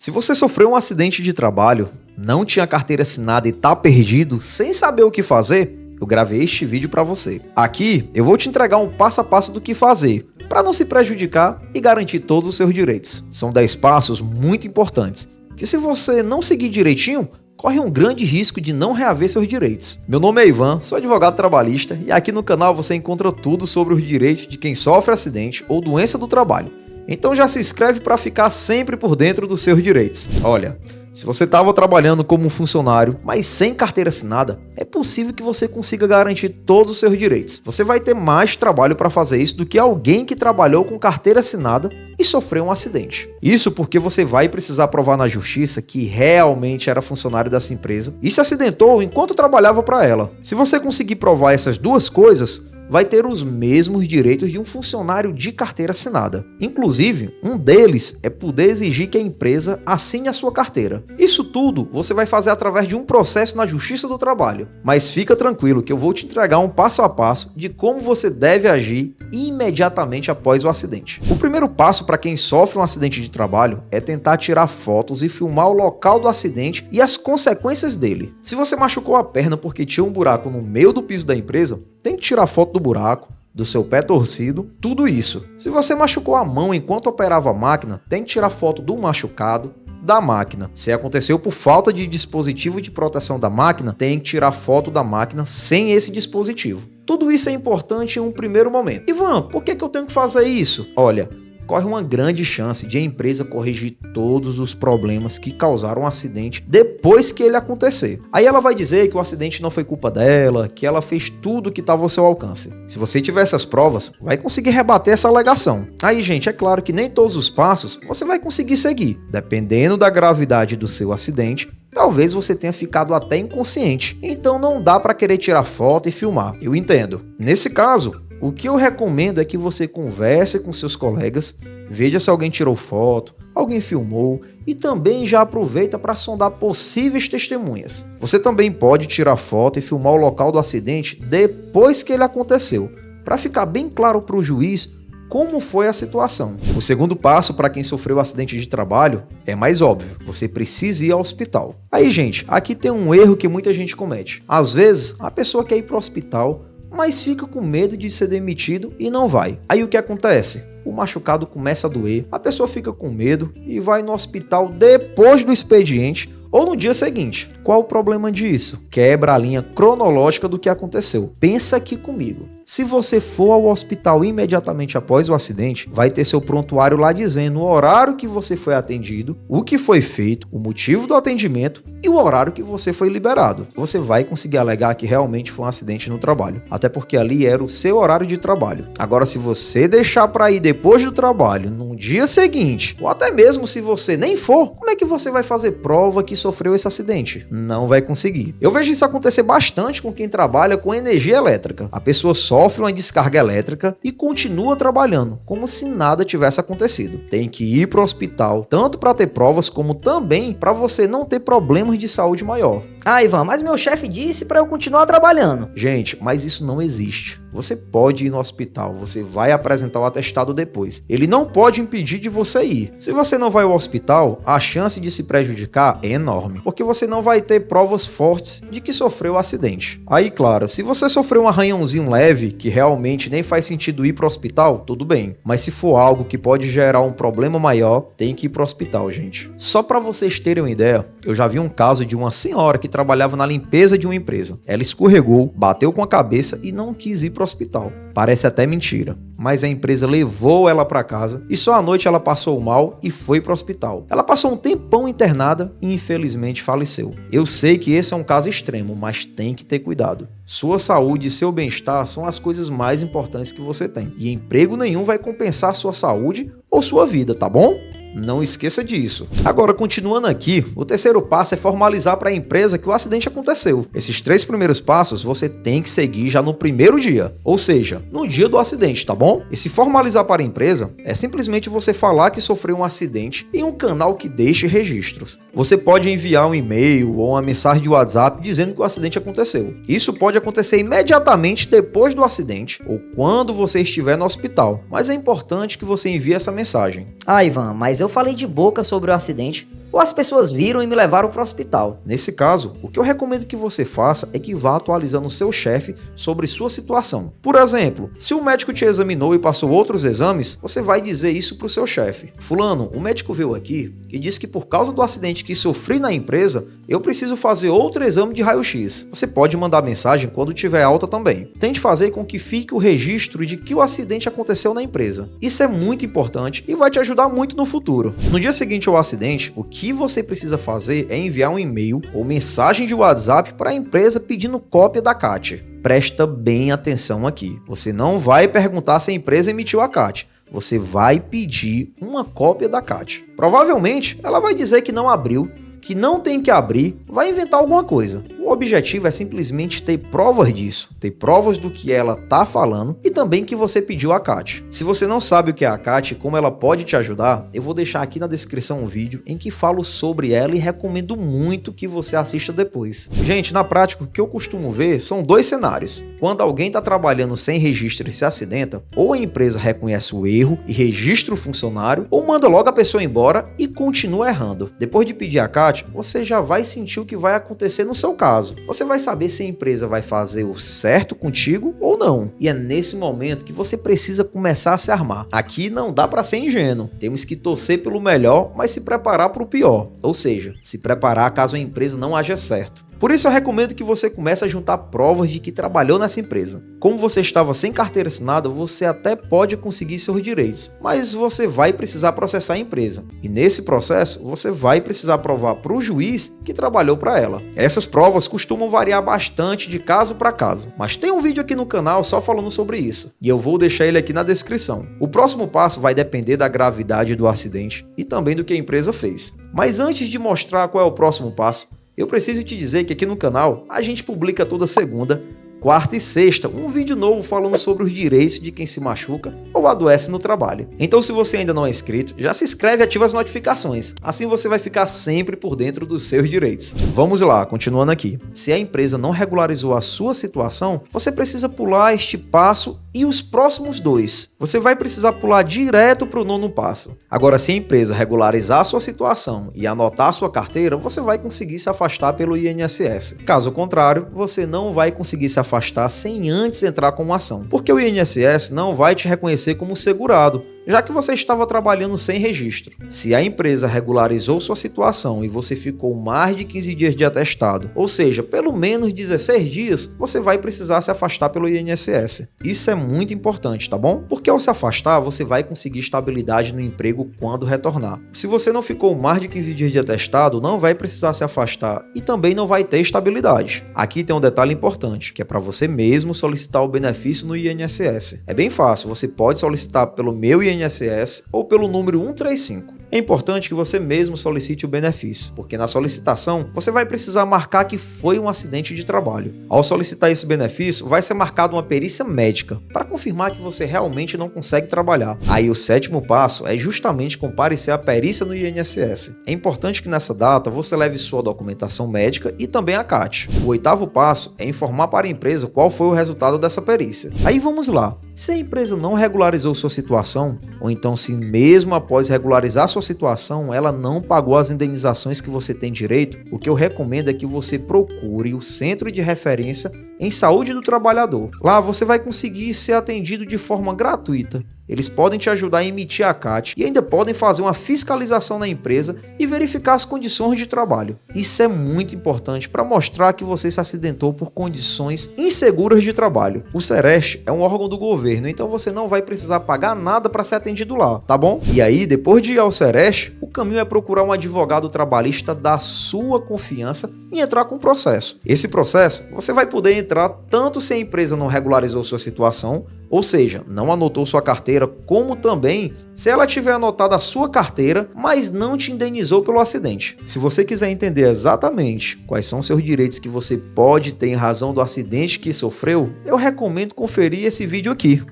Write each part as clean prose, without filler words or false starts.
Se você sofreu um acidente de trabalho, não tinha carteira assinada e tá perdido, sem saber o que fazer, eu gravei este vídeo para você. Aqui eu vou te entregar um passo a passo do que fazer, para não se prejudicar e garantir todos os seus direitos. São 10 passos muito importantes, que se você não seguir direitinho, corre um grande risco de não reaver seus direitos. Meu nome é Ivan, sou advogado trabalhista e aqui no canal você encontra tudo sobre os direitos de quem sofre acidente ou doença do trabalho. Então já se inscreve para ficar sempre por dentro dos seus direitos. Olha, se você estava trabalhando como um funcionário, mas sem carteira assinada, é possível que você consiga garantir todos os seus direitos. Você vai ter mais trabalho para fazer isso do que alguém que trabalhou com carteira assinada e sofreu um acidente. Isso porque você vai precisar provar na justiça que realmente era funcionário dessa empresa e se acidentou enquanto trabalhava para ela. Se você conseguir provar essas duas coisas, vai ter os mesmos direitos de um funcionário de carteira assinada. Inclusive, um deles é poder exigir que a empresa assine a sua carteira. Isso tudo você vai fazer através de um processo na Justiça do Trabalho. Mas fica tranquilo que eu vou te entregar um passo a passo de como você deve agir imediatamente após o acidente. O primeiro passo para quem sofre um acidente de trabalho é tentar tirar fotos e filmar o local do acidente e as consequências dele. Se você machucou a perna porque tinha um buraco no meio do piso da empresa, tem que tirar foto do buraco, do seu pé torcido, tudo isso. Se você machucou a mão enquanto operava a máquina, tem que tirar foto do machucado, da máquina. Se aconteceu por falta de dispositivo de proteção da máquina, tem que tirar foto da máquina sem esse dispositivo. Tudo isso é importante em um primeiro momento. Ivan, por que eu tenho que fazer isso? Olha, corre uma grande chance de a empresa corrigir todos os problemas que causaram o acidente depois que ele acontecer. Aí ela vai dizer que o acidente não foi culpa dela, que ela fez tudo o que estava ao seu alcance. Se você tiver essas provas, vai conseguir rebater essa alegação. Aí, gente, é claro que nem todos os passos você vai conseguir seguir. Dependendo da gravidade do seu acidente, talvez você tenha ficado até inconsciente. Então não dá para querer tirar foto e filmar. Eu entendo. Nesse caso, o que eu recomendo é que você converse com seus colegas, veja se alguém tirou foto, alguém filmou e também já aproveita para sondar possíveis testemunhas. Você também pode tirar foto e filmar o local do acidente depois que ele aconteceu, para ficar bem claro para o juiz como foi a situação. O segundo passo para quem sofreu acidente de trabalho é mais óbvio, você precisa ir ao hospital. Aí, gente, aqui tem um erro que muita gente comete. Às vezes, a pessoa quer ir para o hospital, mas fica com medo de ser demitido e não vai. Aí o que acontece? O machucado começa a doer, a pessoa fica com medo e vai no hospital depois do expediente ou no dia seguinte. Qual o problema disso? Quebra a linha cronológica do que aconteceu. Pensa aqui comigo. Se você for ao hospital imediatamente após o acidente, vai ter seu prontuário lá dizendo o horário que você foi atendido, o que foi feito, o motivo do atendimento e o horário que você foi liberado. Você vai conseguir alegar que realmente foi um acidente no trabalho, até porque ali era o seu horário de trabalho. Agora, se você deixar para ir depois do trabalho, no dia seguinte, ou até mesmo se você nem for, como é que você vai fazer prova que sofreu esse acidente? Não vai conseguir. Eu vejo isso acontecer bastante com quem trabalha com energia elétrica. A pessoa sofre uma descarga elétrica e continua trabalhando, como se nada tivesse acontecido. Tem que ir para o hospital, tanto para ter provas, como também para você não ter problemas de saúde maior. Ah, Ivan, mas meu chefe disse para eu continuar trabalhando. Gente, mas isso não existe. Você pode ir no hospital, você vai apresentar o atestado depois. Ele não pode impedir de você ir. Se você não vai ao hospital, a chance de se prejudicar é enorme, porque você não vai ter provas fortes de que sofreu o acidente. Aí, claro, se você sofreu um arranhãozinho leve, que realmente nem faz sentido ir para o hospital, tudo bem. Mas se for algo que pode gerar um problema maior, tem que ir para o hospital, gente. Só para vocês terem uma ideia, eu já vi um caso de uma senhora que trabalhava na limpeza de uma empresa. Ela escorregou, bateu com a cabeça e não quis ir para o hospital. Parece até mentira, mas a empresa levou ela para casa e só à noite ela passou mal e foi para o hospital. Ela passou um tempão internada e infelizmente faleceu. Eu sei que esse é um caso extremo, mas tem que ter cuidado. Sua saúde e seu bem-estar são as coisas mais importantes que você tem. E emprego nenhum vai compensar sua saúde ou sua vida, tá bom? Não esqueça disso. Agora, continuando aqui, o terceiro passo é formalizar para a empresa que o acidente aconteceu. Esses 3 primeiros passos você tem que seguir já no primeiro dia, ou seja, no dia do acidente, tá bom? E se formalizar para a empresa é simplesmente você falar que sofreu um acidente em um canal que deixe registros. Você pode enviar um e-mail ou uma mensagem de WhatsApp dizendo que o acidente aconteceu. Isso pode acontecer imediatamente depois do acidente ou quando você estiver no hospital, mas é importante que você envie essa mensagem. Ah, Ivan, mas eu falei de boca sobre o acidente ou as pessoas viram e me levaram para o hospital. Nesse caso, o que eu recomendo que você faça é que vá atualizando o seu chefe sobre sua situação. Por exemplo, se o médico te examinou e passou outros exames, você vai dizer isso para o seu chefe. Fulano, o médico veio aqui e disse que por causa do acidente que sofri na empresa, eu preciso fazer outro exame de raio-x. Você pode mandar mensagem quando tiver alta também. Tente fazer com que fique o registro de que o acidente aconteceu na empresa. Isso é muito importante e vai te ajudar muito no futuro. No dia seguinte ao acidente, o que você precisa fazer é enviar um e-mail ou mensagem de WhatsApp para a empresa pedindo cópia da CAT. Presta bem atenção aqui. Você não vai perguntar se a empresa emitiu a CAT. Você vai pedir uma cópia da CAT. Provavelmente, ela vai dizer que não abriu, que não tem que abrir, vai inventar alguma coisa. O objetivo é simplesmente ter provas disso, ter provas do que ela tá falando e também que você pediu a CAT. Se você não sabe o que é a CAT e como ela pode te ajudar, eu vou deixar aqui na descrição um vídeo em que falo sobre ela e recomendo muito que você assista depois. Gente, na prática, o que eu costumo ver são dois cenários. Quando alguém está trabalhando sem registro e se acidenta, ou a empresa reconhece o erro e registra o funcionário, ou manda logo a pessoa embora e continua errando. Depois de pedir a CAT, você já vai sentir o que vai acontecer no seu caso. Você vai saber se a empresa vai fazer o certo contigo ou não. E é nesse momento que você precisa começar a se armar. Aqui não dá para ser ingênuo. Temos que torcer pelo melhor, mas se preparar para o pior. Ou seja, se preparar caso a empresa não haja certo. Por isso eu recomendo que você comece a juntar provas de que trabalhou nessa empresa. Como você estava sem carteira assinada, você até pode conseguir seus direitos, mas você vai precisar processar a empresa. E nesse processo, você vai precisar provar para o juiz que trabalhou para ela. Essas provas costumam variar bastante de caso para caso, mas tem um vídeo aqui no canal só falando sobre isso, e eu vou deixar ele aqui na descrição. O próximo passo vai depender da gravidade do acidente e também do que a empresa fez. Mas antes de mostrar qual é o próximo passo, eu preciso te dizer que aqui no canal a gente publica toda segunda, quarta e sexta um vídeo novo falando sobre os direitos de quem se machuca ou adoece no trabalho. Então, se você ainda não é inscrito, já se inscreve e ativa as notificações. Assim você vai ficar sempre por dentro dos seus direitos. Vamos lá, continuando aqui. Se a empresa não regularizou a sua situação, você precisa pular este passo e os próximos dois. Você vai precisar pular direto para o nono passo. Agora, se a empresa regularizar a sua situação e anotar a sua carteira, você vai conseguir se afastar pelo INSS. Caso contrário, você não vai conseguir se afastar sem antes entrar com uma ação, porque o INSS não vai te reconhecer como segurado, já que você estava trabalhando sem registro. Se a empresa regularizou sua situação e você ficou mais de 15 dias de atestado, ou seja, pelo menos 16 dias, você vai precisar se afastar pelo INSS. Isso é muito importante, tá bom? Porque ao se afastar, você vai conseguir estabilidade no emprego quando retornar. Se você não ficou mais de 15 dias de atestado, não vai precisar se afastar e também não vai ter estabilidade. Aqui tem um detalhe importante, que é para você mesmo solicitar o benefício no INSS. É bem fácil, você pode solicitar pelo meu INSS ou pelo número 135. É importante que você mesmo solicite o benefício, porque na solicitação você vai precisar marcar que foi um acidente de trabalho. Ao solicitar esse benefício, vai ser marcada uma perícia médica para confirmar que você realmente não consegue trabalhar. Aí o sétimo passo é justamente comparecer à perícia no INSS. É importante que nessa data você leve sua documentação médica e também a CAT. O oitavo passo é informar para a empresa qual foi o resultado dessa perícia. Aí vamos lá. Se a empresa não regularizou sua situação, ou então se mesmo após regularizar sua situação, ela não pagou as indenizações que você tem direito, o que eu recomendo é que você procure o Centro de Referência em Saúde do Trabalhador. Lá você vai conseguir ser atendido de forma gratuita. Eles podem te ajudar a emitir a CAT e ainda podem fazer uma fiscalização na empresa e verificar as condições de trabalho. Isso é muito importante para mostrar que você se acidentou por condições inseguras de trabalho. O Sereste é um órgão do governo, então você não vai precisar pagar nada para ser atendido lá, tá bom? E aí, depois de ir ao Sereste, o caminho é procurar um advogado trabalhista da sua confiança e entrar com o processo. Esse processo, você vai poder entrar tanto se a empresa não regularizou sua situação, ou seja, não anotou sua carteira, como também se ela tiver anotado a sua carteira, mas não te indenizou pelo acidente. Se você quiser entender exatamente quais são seus direitos que você pode ter em razão do acidente que sofreu, eu recomendo conferir esse vídeo aqui.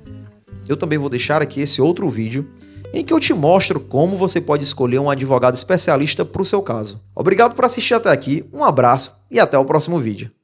Eu também vou deixar aqui esse outro vídeo em que eu te mostro como você pode escolher um advogado especialista para o seu caso. Obrigado por assistir até aqui, um abraço e até o próximo vídeo.